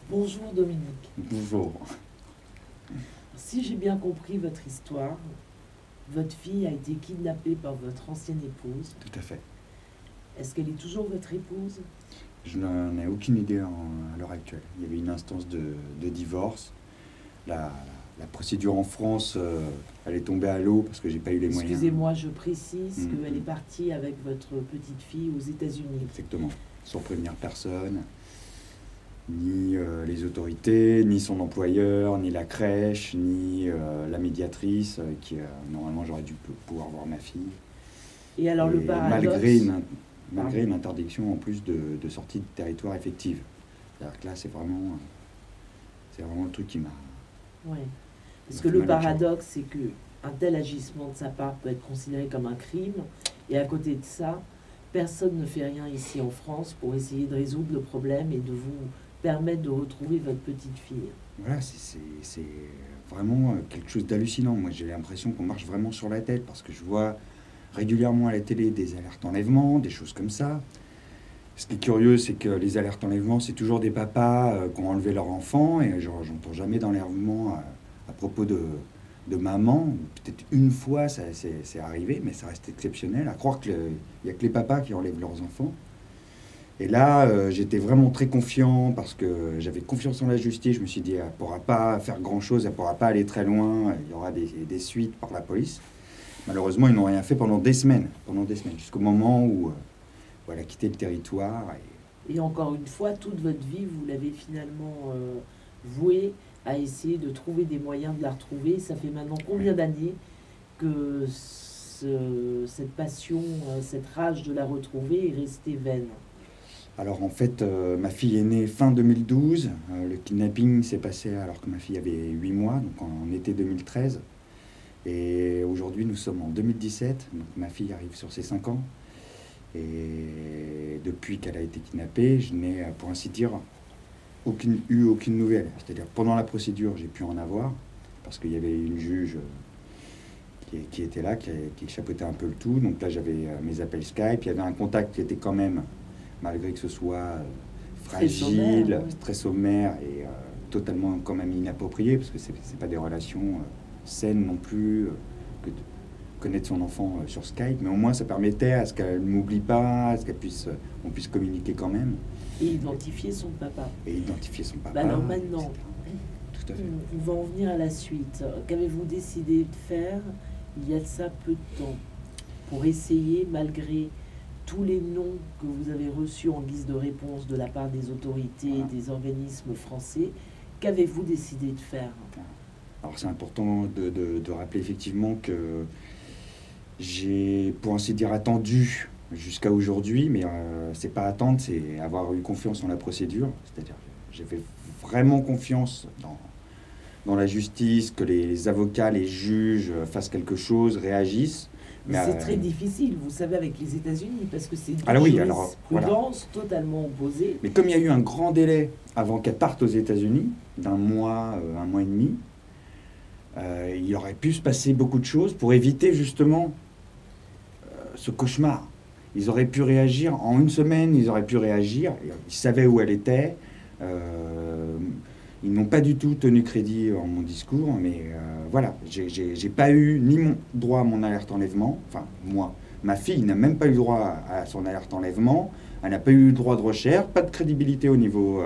Bonjour Dominique. Bonjour. Si j'ai bien compris votre histoire, votre fille a été kidnappée par votre ancienne épouse. Tout à fait. Est-ce qu'elle est toujours votre épouse? Je n'en ai aucune idée à l'heure actuelle. Il y avait une instance de divorce. La, la procédure en France, elle est tombée à l'eau parce que j'ai pas eu les moyens. Excusez-moi, je précise Mhm. qu'elle est partie avec votre petite fille aux États-Unis. Exactement. Sans prévenir personne, ni les autorités, ni son employeur, ni la crèche, ni la médiatrice, qui normalement j'aurais dû pouvoir voir ma fille. Et alors le Et paradoxe... malgré une interdiction en plus de sortie de territoire effective. C'est-à-dire que là, c'est vraiment le truc qui m'a... Ouais. Parce Ça que fait le mal au cœur. paradoxe, c'est que un tel agissement de sa part peut être considéré comme un crime, et à côté de ça, personne ne fait rien ici en France pour essayer de résoudre le problème et de vous permettre de retrouver votre petite fille. Voilà, c'est vraiment quelque chose d'hallucinant. Moi, j'ai l'impression qu'on marche vraiment sur la tête parce que je vois régulièrement à la télé des alertes enlèvement, des choses comme ça. Ce qui est curieux, c'est que les alertes enlèvement, c'est toujours des papas qui ont enlevé leur enfant et j'entends jamais d'enlèvement à propos de maman. Peut-être une fois, c'est arrivé, mais ça reste exceptionnel. À croire qu'il n'y a que les papas qui enlèvent leurs enfants. Et là, j'étais vraiment très confiant parce que j'avais confiance en la justice. Je me suis dit, elle ne pourra pas faire grand-chose, elle ne pourra pas aller très loin, il y aura des suites par la police. Malheureusement, ils n'ont rien fait pendant des semaines, jusqu'au moment où elle a quitté le territoire. Et encore une fois, toute votre vie, vous l'avez finalement vouée à essayer de trouver des moyens de la retrouver. Ça fait maintenant combien d'années que cette passion, cette rage de la retrouver est restée vaine? Alors en fait, ma fille est née fin 2012. Le kidnapping s'est passé alors que ma fille avait 8 mois, donc en été 2013. Et aujourd'hui, nous sommes en 2017, donc ma fille arrive sur ses 5 ans. Et depuis qu'elle a été kidnappée, je n'ai, pour ainsi dire, eu aucune nouvelle. C'est-à-dire pendant la procédure, j'ai pu en avoir, parce qu'il y avait une juge qui était là, qui chapeautait un peu le tout. Donc là, j'avais mes appels Skype. Il y avait un contact qui était quand même, malgré que ce soit fragile, très sommaire et totalement quand même inapproprié, parce que c'est pas des relations saines non plus, que de connaître son enfant sur Skype, mais au moins ça permettait à ce qu'elle ne m'oublie pas, à ce on puisse communiquer quand même. Et identifier son papa. Et identifier son papa. Bah alors maintenant, tout à fait. on va en venir à la suite. Qu'avez-vous décidé de faire il y a de ça peu de temps pour essayer, malgré tous les noms que vous avez reçus en guise de réponse de la part des autorités, Voilà. des organismes français, qu'avez-vous décidé de faire? Alors c'est important de rappeler effectivement que j'ai, pour ainsi dire, attendu jusqu'à aujourd'hui, mais c'est pas attendre, c'est avoir eu confiance en la procédure. C'est-à-dire j'avais vraiment confiance dans la justice, que les avocats, les juges fassent quelque chose, réagissent. Mais c'est très difficile, vous savez, avec les États-Unis, parce que c'est une jurisprudence voilà. totalement opposée. Mais comme il y a eu un grand délai avant qu'elle parte aux États-Unis, d'un mois, un mois et demi, il aurait pu se passer beaucoup de choses pour éviter justement ce cauchemar. Ils auraient pu réagir en une semaine, ils auraient pu réagir, ils savaient où elle était. Ils n'ont pas du tout tenu crédit en mon discours, mais voilà, j'ai pas eu ni mon droit à mon alerte enlèvement, enfin moi, ma fille n'a même pas eu droit à son alerte enlèvement, elle n'a pas eu le droit de recherche, pas de crédibilité au niveau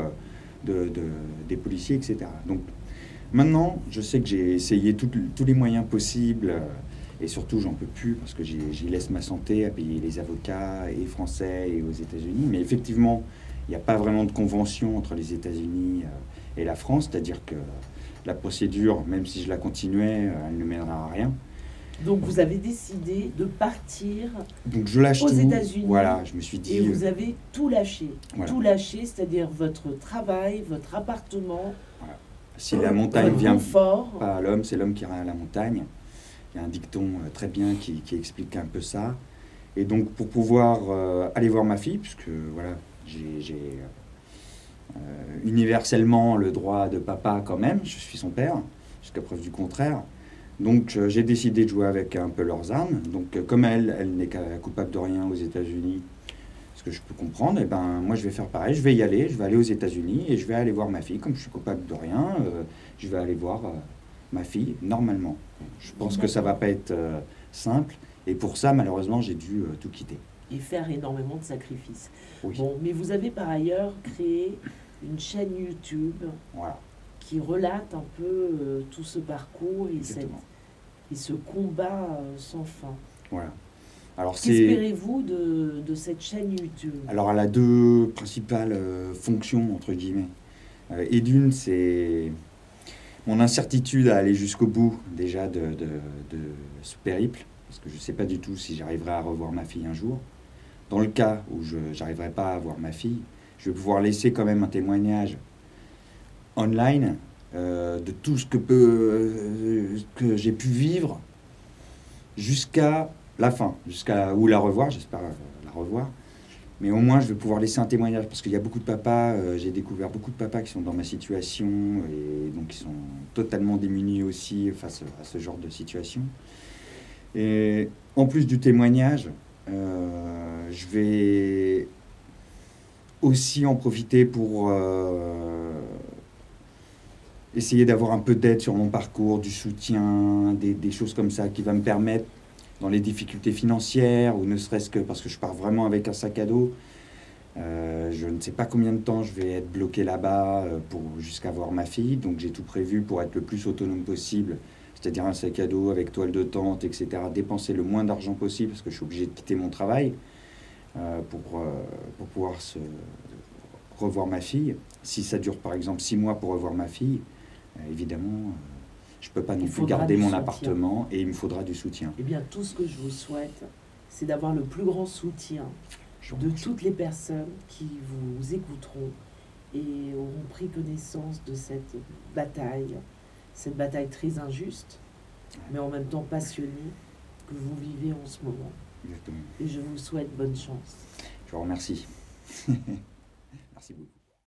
des policiers, etc. Donc maintenant, je sais que j'ai essayé tous les moyens possibles, et surtout j'en peux plus parce que j'y laisse ma santé à payer les avocats et français et aux États-Unis, mais effectivement, il n'y a pas vraiment de convention entre les États-Unis et la France, c'est-à-dire que la procédure, même si je la continuais, elle ne mènera à rien. Donc vous avez décidé de partir Donc je lâche aux tout. États-Unis. Voilà, je me suis dit. Et vous avez tout lâché. Voilà. Tout lâché, c'est-à-dire votre travail, votre appartement. Voilà. Si la montagne vient confort. pas à l'homme, c'est l'homme qui ira à la montagne. Il y a un dicton très bien qui explique un peu ça. Et donc pour pouvoir aller voir ma fille, puisque voilà, j'ai universellement le droit de papa quand même, je suis son père, jusqu'à preuve du contraire. Donc j'ai décidé de jouer avec un peu leurs armes. Donc comme elle n'est coupable de rien aux États-Unis, parce que je peux comprendre, et ben moi je vais faire pareil, je vais y aller, je vais aller aux États-Unis et je vais aller voir ma fille, comme je suis coupable de rien, je vais aller voir ma fille normalement. Je pense que ça va pas être simple, et pour ça malheureusement j'ai dû tout quitter. Et faire énormément de sacrifices. Oui. Bon, mais vous avez par ailleurs créé une chaîne YouTube Voilà, qui relate un peu tout ce parcours et, exactement. et ce combat sans fin. Voilà. Alors Qu'espérez-vous de cette chaîne YouTube? Alors elle a deux principales fonctions entre guillemets. Et d'une, c'est mon incertitude à aller jusqu'au bout déjà de ce périple, parce que je ne sais pas du tout si j'arriverai à revoir ma fille un jour. Dans le cas où je n'arriverai pas à voir ma fille, je vais pouvoir laisser quand même un témoignage online de tout ce que j'ai pu vivre jusqu'à la fin, jusqu'à ou la revoir, j'espère la revoir. Mais au moins, je vais pouvoir laisser un témoignage, parce qu'il y a beaucoup de papas, j'ai découvert beaucoup de papas qui sont dans ma situation, et donc qui sont totalement démunis aussi face à ce genre de situation. Et en plus du témoignage, je vais aussi en profiter pour essayer d'avoir un peu d'aide sur mon parcours, du soutien, des choses comme ça qui va me permettre, dans les difficultés financières, ou ne serait-ce que parce que je pars vraiment avec un sac à dos. Je ne sais pas combien de temps je vais être bloqué là-bas jusqu'à voir ma fille. Donc j'ai tout prévu pour être le plus autonome possible, c'est-à-dire un sac à dos avec toile de tente, etc. Dépenser le moins d'argent possible parce que je suis obligé de quitter mon travail pour pouvoir revoir ma fille. Si ça dure par exemple 6 mois pour revoir ma fille, évidemment... je ne peux pas non plus garder mon appartement et il me faudra du soutien. Eh bien, tout ce que je vous souhaite, c'est d'avoir le plus grand soutien de toutes les personnes qui vous écouteront et auront pris connaissance de cette bataille très injuste, mais en même temps passionnée, que vous vivez en ce moment. Exactement. Et je vous souhaite bonne chance. Je vous remercie. Merci beaucoup.